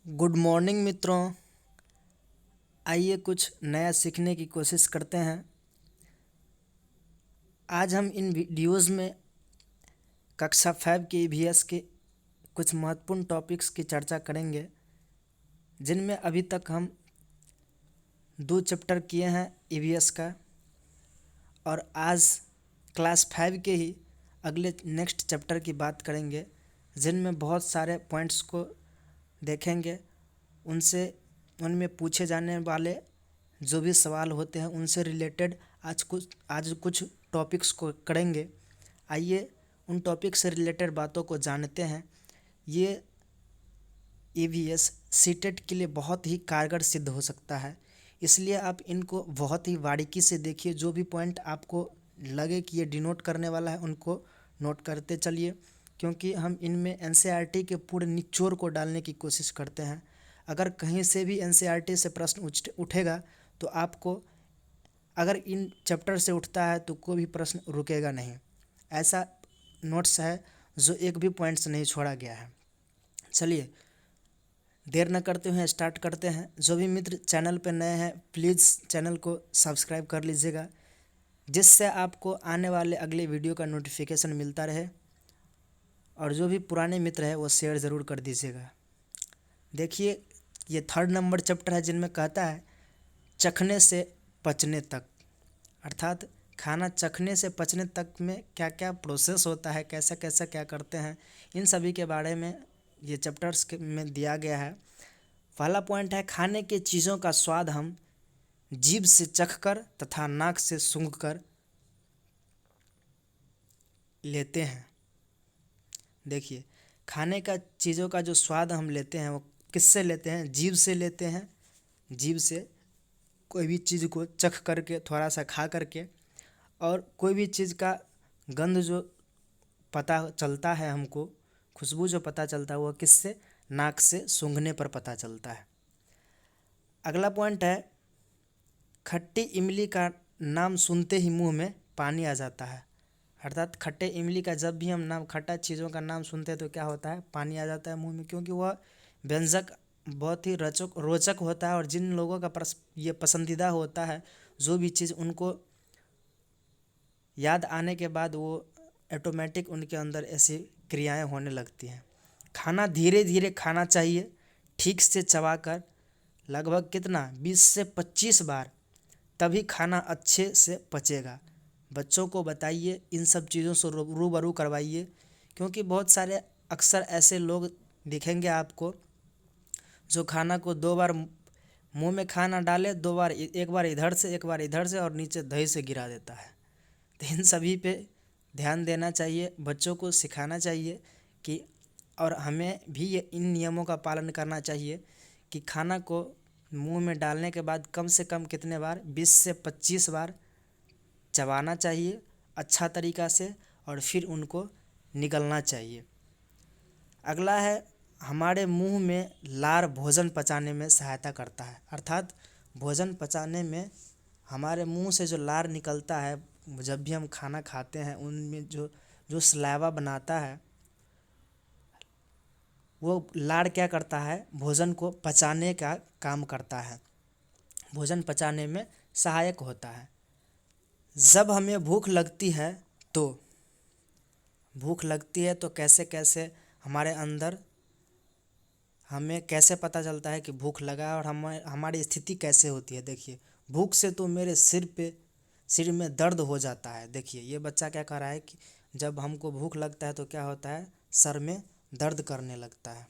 Good morning मित्रों। आइए कुछ नया सीखने की कोशिश करते हैं। आज हम इन वीडियोज़ में कक्षा 5 के ईवीएस के कुछ महत्वपूर्ण टॉपिक्स की चर्चा करेंगे, जिनमें अभी तक हम 2 चैप्टर किए हैं ईवीएस का, और आज क्लास 5 के ही अगले नेक्स्ट चैप्टर की बात करेंगे, जिनमें बहुत सारे पॉइंट्स को देखेंगे। उनमें पूछे जाने वाले जो भी सवाल होते हैं उनसे रिलेटेड आज कुछ टॉपिक्स को करेंगे। आइए उन टॉपिक से रिलेटेड बातों को जानते हैं। ये ईवीएस सीटेट के लिए बहुत ही कारगर सिद्ध हो सकता है, इसलिए आप इनको बहुत ही बारीकी से देखिए। जो भी पॉइंट आपको लगे कि ये डिनोट करने वाला है उनको नोट करते चलिए, क्योंकि हम इनमें एनसीईआरटी के पूरे निचोड़ को डालने की कोशिश करते हैं। अगर कहीं से भी एनसीईआरटी से प्रश्न उठेगा तो आपको, अगर इन चैप्टर से उठता है तो कोई भी प्रश्न रुकेगा नहीं। ऐसा नोट्स है जो एक भी पॉइंट्स नहीं छोड़ा गया है। चलिए देर न करते हुए स्टार्ट करते हैं। जो भी मित्र चैनल पर नए हैं प्लीज़ चैनल को सब्सक्राइब कर लीजिएगा, जिससे आपको आने वाले अगले वीडियो का नोटिफिकेशन मिलता रहे। और जो भी पुराने मित्र हैं वो शेयर ज़रूर कर दीजिएगा। देखिए ये 3rd नंबर चैप्टर है, जिनमें कहता है चखने से पचने तक, अर्थात खाना चखने से पचने तक में क्या क्या प्रोसेस होता है, कैसा कैसा क्या करते हैं, इन सभी के बारे में ये चैप्टर्स में दिया गया है। पहला पॉइंट है खाने के चीज़ों का स्वाद हम जीभ से चखकर तथा नाक से सूंघकर लेते हैं। देखिए खाने का चीज़ों का जो स्वाद हम लेते हैं वो किससे लेते हैं? जीभ से लेते हैं। जीभ से कोई भी चीज़ को चख करके, थोड़ा सा खा करके, और कोई भी चीज़ का गंध जो पता चलता है हमको, खुशबू जो पता चलता है वो किससे? नाक से सूंघने पर पता चलता है। अगला पॉइंट है खट्टी इमली का नाम सुनते ही मुंह में पानी आ जाता है। अर्थात खट्टे इमली का जब भी हम खट्टा चीज़ों का नाम सुनते हैं तो क्या होता है? पानी आ जाता है मुंह में, क्योंकि वह व्यंजक बहुत ही रोचक होता है। और जिन लोगों का ये पसंदीदा होता है, जो भी चीज़ उनको याद आने के बाद वो ऑटोमेटिक उनके अंदर ऐसी क्रियाएं होने लगती हैं। खाना धीरे धीरे खाना चाहिए, ठीक से चबाकर, लगभग कितना 20 से 25 बार, तभी खाना अच्छे से पचेगा। बच्चों को बताइए, इन सब चीज़ों से रूबरू करवाइए, क्योंकि बहुत सारे अक्सर ऐसे लोग दिखेंगे आपको जो खाना को 2 बार मुंह में खाना डाले, 2 बार, एक बार इधर से एक बार इधर से, और नीचे दही से गिरा देता है। तो इन सभी पे ध्यान देना चाहिए, बच्चों को सिखाना चाहिए कि, और हमें भी ये इन नियमों का पालन करना चाहिए कि खाना को मुंह में डालने के बाद कम से कम कितने बार? 20 से 25 बार चबाना चाहिए अच्छा तरीक़ा से, और फिर उनको निगलना चाहिए। अगला है हमारे मुंह में लार भोजन पचाने में सहायता करता है। अर्थात भोजन पचाने में हमारे मुंह से जो लार निकलता है, जब भी हम खाना खाते हैं उनमें जो सलाइवा बनाता है, वो लार क्या करता है? भोजन को पचाने का काम करता है, भोजन पचाने में सहायक होता है। जब हमें भूख लगती है तो कैसे कैसे हमारे अंदर, हमें कैसे पता चलता है कि भूख लगा है, और हमारी स्थिति कैसे होती है? देखिए भूख से तो मेरे सिर में दर्द हो जाता है। देखिए ये बच्चा क्या कर रहा है कि जब हमको भूख लगता है तो क्या होता है? सर में दर्द करने लगता है।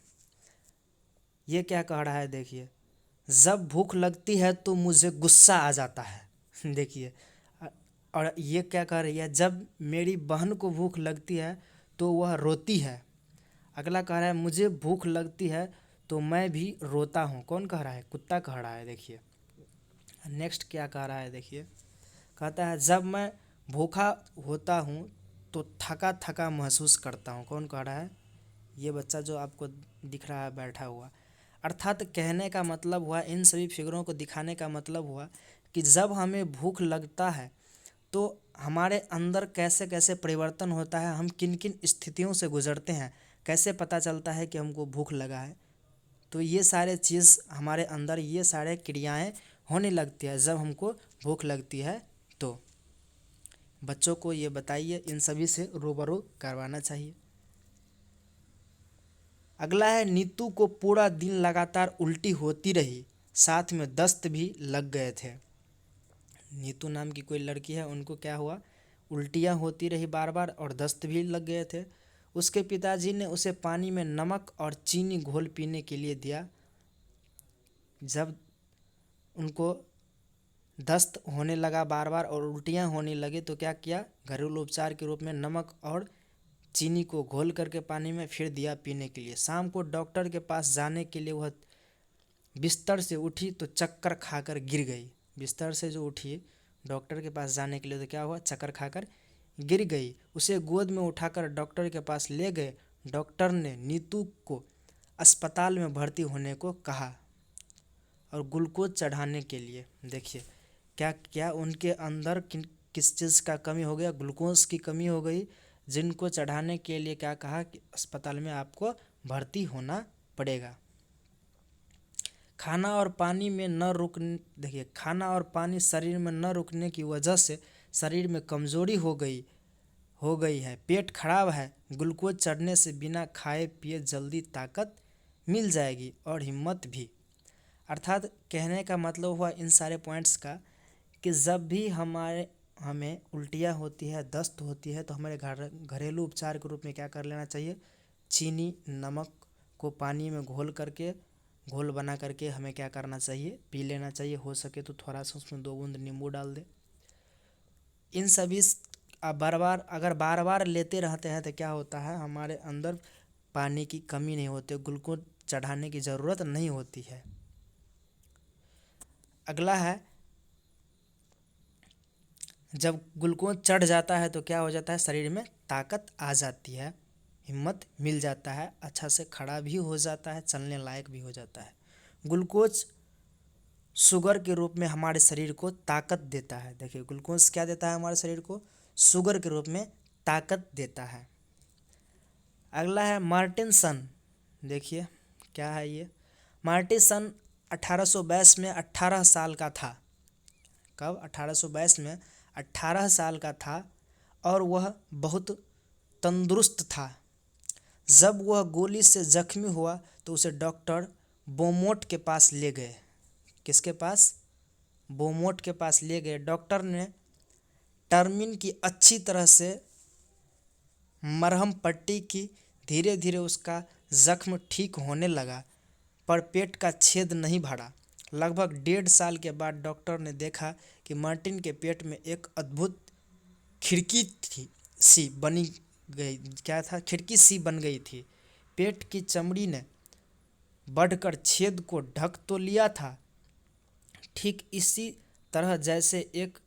ये क्या कह रहा है? देखिए जब भूख लगती है तो मुझे गुस्सा आ जाता है। देखिए, और ये क्या कह रही है? जब मेरी बहन को भूख लगती है तो वह रोती है। अगला कह रहा है मुझे भूख लगती है तो मैं भी रोता हूँ। कौन कह रहा है? कुत्ता कह रहा है। देखिए नेक्स्ट क्या कह रहा है? देखिए कहता है जब मैं भूखा होता हूँ तो थका थका महसूस करता हूँ। कौन कह रहा है? ये बच्चा जो आपको दिख रहा है बैठा हुआ। अर्थात कहने का मतलब हुआ, इन सभी फिगरों को दिखाने का मतलब हुआ कि जब हमें भूख लगता है तो हमारे अंदर कैसे कैसे परिवर्तन होता है, हम किन किन स्थितियों से गुजरते हैं, कैसे पता चलता है कि हमको भूख लगा है। तो ये सारे चीज़ हमारे अंदर, ये सारे क्रियाएं होने लगती है जब हमको भूख लगती है। तो बच्चों को ये बताइए, इन सभी से रूबरू करवाना चाहिए। अगला है, नीतू को पूरा दिन लगातार उल्टी होती रही, साथ में दस्त भी लग गए थे। नीतू नाम की कोई लड़की है, उनको क्या हुआ, उल्टियाँ होती रही बार बार और दस्त भी लग गए थे। उसके पिताजी ने उसे पानी में नमक और चीनी घोल पीने के लिए दिया। जब उनको दस्त होने लगा बार बार और उल्टियाँ होने लगी तो क्या किया, घरेलू उपचार के रूप में नमक और चीनी को घोल करके पानी में फिर दिया पीने के लिए। शाम को डॉक्टर के पास जाने के लिए वह बिस्तर से उठी तो चक्कर खाकर गिर गई। बिस्तर से जो उठी डॉक्टर के पास जाने के लिए तो क्या हुआ, चक्कर खाकर गिर गई। उसे गोद में उठाकर डॉक्टर के पास ले गए। डॉक्टर ने नीतू को अस्पताल में भर्ती होने को कहा और ग्लूकोज चढ़ाने के लिए। देखिए क्या क्या उनके अंदर किस चीज़ का कमी हो गया, ग्लूकोज की कमी हो गई, जिनको चढ़ाने के लिए क्या कहा कि अस्पताल में आपको भर्ती होना पड़ेगा। खाना और पानी में न रुकने, देखिए खाना और पानी शरीर में न रुकने की वजह से शरीर में कमज़ोरी हो गई है, पेट खराब है। ग्लूकोज चढ़ने से बिना खाए पिए जल्दी ताकत मिल जाएगी और हिम्मत भी। अर्थात कहने का मतलब हुआ इन सारे पॉइंट्स का कि जब भी हमें उल्टियाँ होती है, दस्त होती है, तो हमारे घरेलू उपचार के रूप में क्या कर लेना चाहिए, चीनी नमक को पानी में घोल बना करके हमें क्या करना चाहिए, पी लेना चाहिए। हो सके तो थोड़ा सा उसमें 2 बूंद नींबू डाल दे। इन सभी अगर बार बार लेते रहते हैं तो क्या होता है, हमारे अंदर पानी की कमी नहीं होती, ग्लूकोज चढ़ाने की ज़रूरत नहीं होती है। अगला है, जब ग्लूकोज चढ़ जाता है तो क्या हो जाता है, शरीर में ताकत आ जाती है, हिम्मत मिल जाता है, अच्छा से खड़ा भी हो जाता है, चलने लायक भी हो जाता है। ग्लूकोज शुगर के रूप में हमारे शरीर को ताकत देता है। देखिए ग्लूकोज क्या देता है हमारे शरीर को, शुगर के रूप में ताकत देता है। अगला है मार्टिन सन। देखिए क्या है ये, मार्टिन सन 1822 में 18 साल का था। कब, 1822 में 18 साल का था और वह बहुत तंदुरुस्त था। जब वह गोली से जख्मी हुआ तो उसे डॉक्टर बोमोट के पास ले गए। किसके पास, बोमोट के पास ले गए। डॉक्टर ने टर्मिन की अच्छी तरह से मरहम पट्टी की। धीरे धीरे उसका जख्म ठीक होने लगा पर पेट का छेद नहीं भरा। लगभग 1.5 साल के बाद डॉक्टर ने देखा कि मार्टिन के पेट में एक अद्भुत खिड़की सी बनी गई। क्या था, खिड़की सी बन गई थी। पेट की चमड़ी ने बढ़कर छेद को ढक तो लिया था, ठीक इसी तरह जैसे एक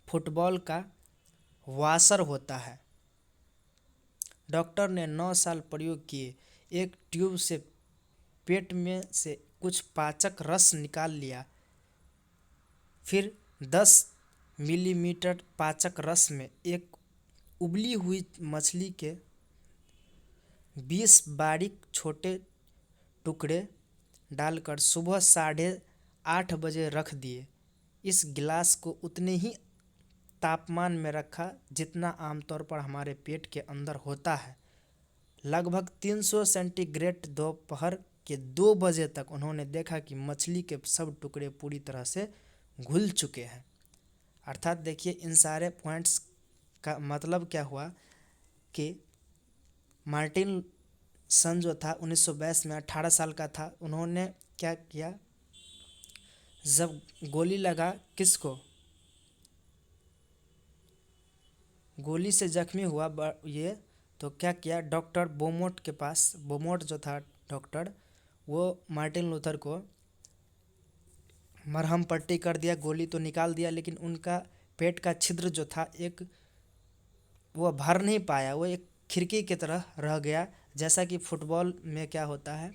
फुटबॉल का वाशर होता है। डॉक्टर ने 9 साल प्रयोग किए। एक ट्यूब से पेट में से कुछ पाचक रस निकाल लिया, फिर 10 मिलीमीटर पाचक रस में एक उबली हुई मछली के 20 बारीक छोटे टुकड़े डालकर सुबह 8:30 बजे रख दिए। इस गिलास को उतने ही तापमान में रखा जितना आमतौर पर हमारे पेट के अंदर होता है। लगभग 300 सेंटीग्रेड दोपहर के 2 बजे तक उन्होंने देखा कि मछली के सब टुकड़े पूरी तरह से घुल चुके हैं। अर्थात देखिए इन सारे पॉइंट्स का मतलब क्या हुआ कि मार्टिन सन जो था 1922 में 18 साल का था। उन्होंने क्या किया, जब गोली लगा, किसको, गोली से जख्मी हुआ ये, तो क्या किया, डॉक्टर बोमोट के पास, बोमोट जो था डॉक्टर, वो मार्टिन लूथर को मरहम पट्टी कर दिया, गोली तो निकाल दिया, लेकिन उनका पेट का छिद्र जो था एक, वो भर नहीं पाया, वो एक खिड़की की तरह रह गया। जैसा कि फुटबॉल में क्या होता है,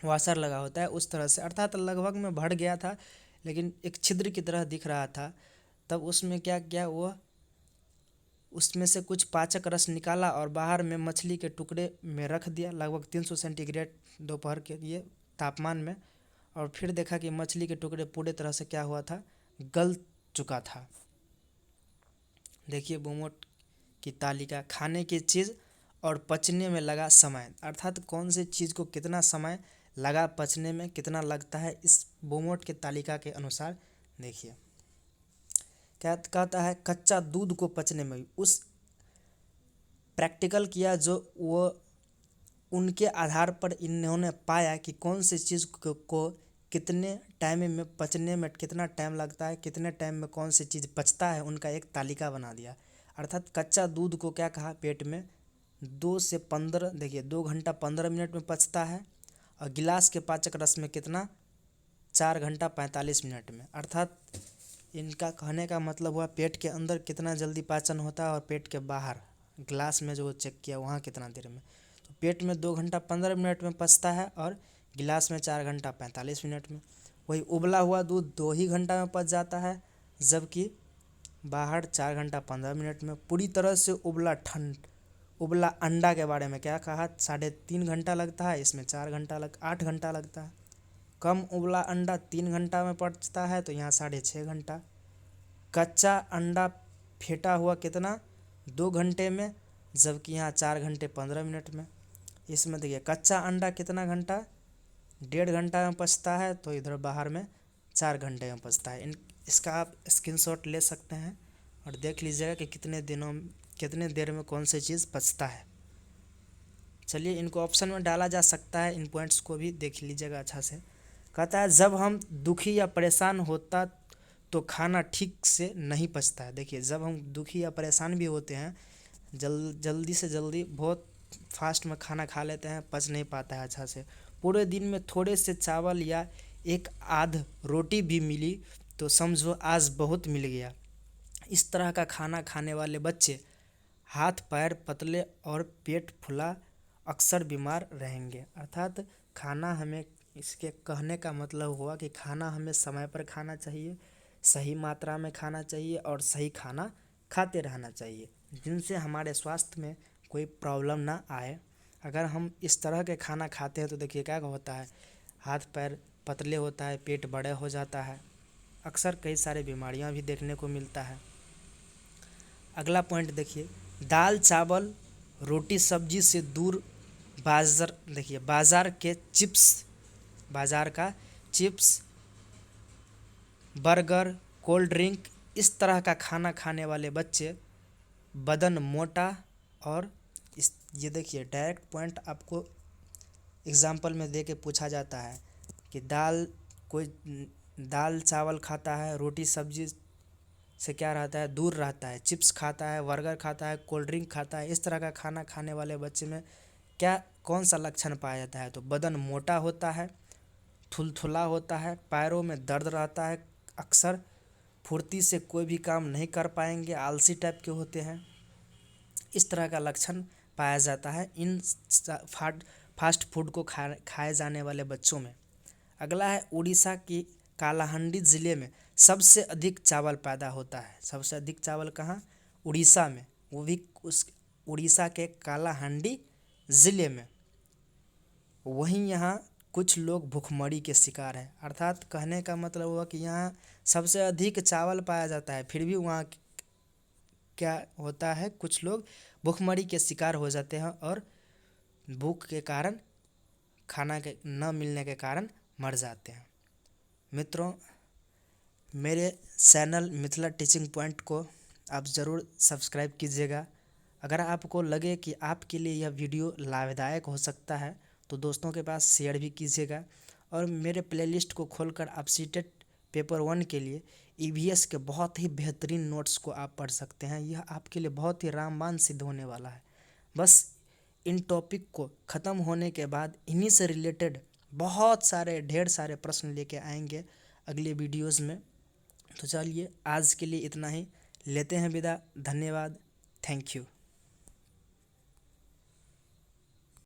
वाशर लगा होता है, उस तरह से, अर्थात लगभग में भर गया था लेकिन एक छिद्र की तरह दिख रहा था। तब उसमें क्या किया, वो उसमें से कुछ पाचक रस निकाला और बाहर में मछली के टुकड़े में रख दिया। लगभग 300 सेंटीग्रेड दोपहर के लिए तापमान में, और फिर देखा कि मछली के टुकड़े पूरे तरह से क्या हुआ था, गल चुका था। देखिए बोमोट की तालिका, खाने की चीज़ और पचने में लगा समय, अर्थात कौन सी चीज़ को कितना समय लगा पचने में, कितना लगता है इस बोमोट के तालिका के अनुसार। देखिए क्या कहता है, कच्चा दूध को पचने में उस प्रैक्टिकल किया जो वो उनके आधार पर इन्होंने पाया कि कौन सी चीज़ को कितने टाइम में पचने में कितना टाइम लगता है, कितने टाइम में कौन सी चीज़ पचता है, उनका एक तालिका बना दिया। अर्थात कच्चा दूध को क्या कहा, पेट में 2 से 15, देखिए 2 घंटा 15 मिनट में पचता है, और गिलास के पाचक रस में कितना, 4 घंटा 45 मिनट में। अर्थात इनका कहने का मतलब हुआ पेट के अंदर कितना जल्दी पाचन होता है और पेट के बाहर गिलास में जो चेक किया वहाँ कितना देर में। तो पेट में 2 घंटा 15 मिनट में पचता है और गिलास में 4 घंटा 45 मिनट में। वही उबला हुआ दूध 2 ही घंटा में पच जाता है, जबकि बाहर 4 घंटा 15 मिनट में। पूरी तरह से उबला अंडा के बारे में क्या कहा, 3.5 घंटा लगता है, इसमें 8 घंटा लगता है। कम उबला अंडा 3 घंटा में पचता है, तो यहाँ 6.5 घंटा। कच्चा अंडा फेंटा हुआ कितना, 2 घंटे में, जबकि यहाँ 4 घंटे 15 मिनट में। इसमें देखिए कच्चा अंडा कितना घंटा, 1.5 घंटा में पचता है, तो इधर बाहर में 4 घंटे में पचता है। इसका आप स्क्रीनशॉट ले सकते हैं और देख लीजिएगा कि कितने देर में कौन सी चीज़ पचता है। चलिए इनको ऑप्शन में डाला जा सकता है, इन पॉइंट्स को भी देख लीजिएगा अच्छा से। कहता है जब हम दुखी या परेशान होता तो खाना ठीक से नहीं पचता है। देखिए जब हम दुखी या परेशान भी होते हैं, जल्दी से जल्दी बहुत फास्ट में खाना खा लेते हैं, पच नहीं पाता है अच्छा से। पूरे दिन में थोड़े से चावल या एक आध रोटी भी मिली तो समझो आज बहुत मिल गया। इस तरह का खाना खाने वाले बच्चे हाथ पैर पतले और पेट फूला अक्सर बीमार रहेंगे। अर्थात खाना हमें, इसके कहने का मतलब हुआ कि खाना हमें समय पर खाना चाहिए, सही मात्रा में खाना चाहिए और सही खाना खाते रहना चाहिए, जिनसे हमारे स्वास्थ्य में कोई प्रॉब्लम ना आए। अगर हम इस तरह के खाना खाते हैं तो देखिए क्या होता है, हाथ पैर पतले होता है, पेट बड़े हो जाता है, अक्सर कई सारे बीमारियां भी देखने को मिलता है। अगला पॉइंट देखिए, दाल चावल रोटी सब्जी से दूर देखिए बाज़ार का चिप्स बर्गर कोल्ड ड्रिंक इस तरह का खाना खाने वाले बच्चे बदन मोटा और ये देखिए डायरेक्ट पॉइंट आपको एग्जाम्पल में दे के पूछा जाता है कि कोई दाल चावल खाता है, रोटी सब्जी से क्या रहता है, दूर रहता है, चिप्स खाता है, बर्गर खाता है, कोल्ड ड्रिंक खाता है, इस तरह का खाना खाने वाले बच्चे में कौन सा लक्षण पाया जाता है, तो बदन मोटा होता है, थुलथुला होता है, पैरों में दर्द रहता है, अक्सर फुर्ती से कोई भी काम नहीं कर पाएंगे, आलसी टाइप के होते हैं। इस तरह का लक्षण पाया जाता है इन फास्ट फूड को खाए जाने वाले बच्चों में। अगला है उड़ीसा की कालाहांडी ज़िले में सबसे अधिक चावल पैदा होता है। सबसे अधिक चावल कहाँ, उड़ीसा में, वो भी उस उड़ीसा के कालाहांडी ज़िले में। वहीं यहाँ कुछ लोग भूखमरी के शिकार हैं। अर्थात कहने का मतलब हुआ कि यहाँ सबसे अधिक चावल पाया जाता है, फिर भी वहाँ क्या होता है, कुछ लोग भूखमरी के शिकार हो जाते हैं और भूख के कारण, खाना के न मिलने के कारण मर जाते हैं। मित्रों, मेरे चैनल मिथिला टीचिंग पॉइंट को आप ज़रूर सब्सक्राइब कीजिएगा। अगर आपको लगे कि आपके लिए यह वीडियो लाभदायक हो सकता है तो दोस्तों के पास शेयर भी कीजिएगा, और मेरे प्लेलिस्ट को खोलकर आप सीटेट पेपर 1 के लिए EVS के बहुत ही बेहतरीन नोट्स को आप पढ़ सकते हैं। यह आपके लिए बहुत ही रामबाण सिद्ध होने वाला है। बस इन टॉपिक को ख़त्म होने के बाद इन्हीं से रिलेटेड बहुत सारे ढेर सारे प्रश्न लेके आएंगे अगले वीडियोज़ में। तो चलिए आज के लिए इतना ही, लेते हैं विदा। धन्यवाद, थैंक यू।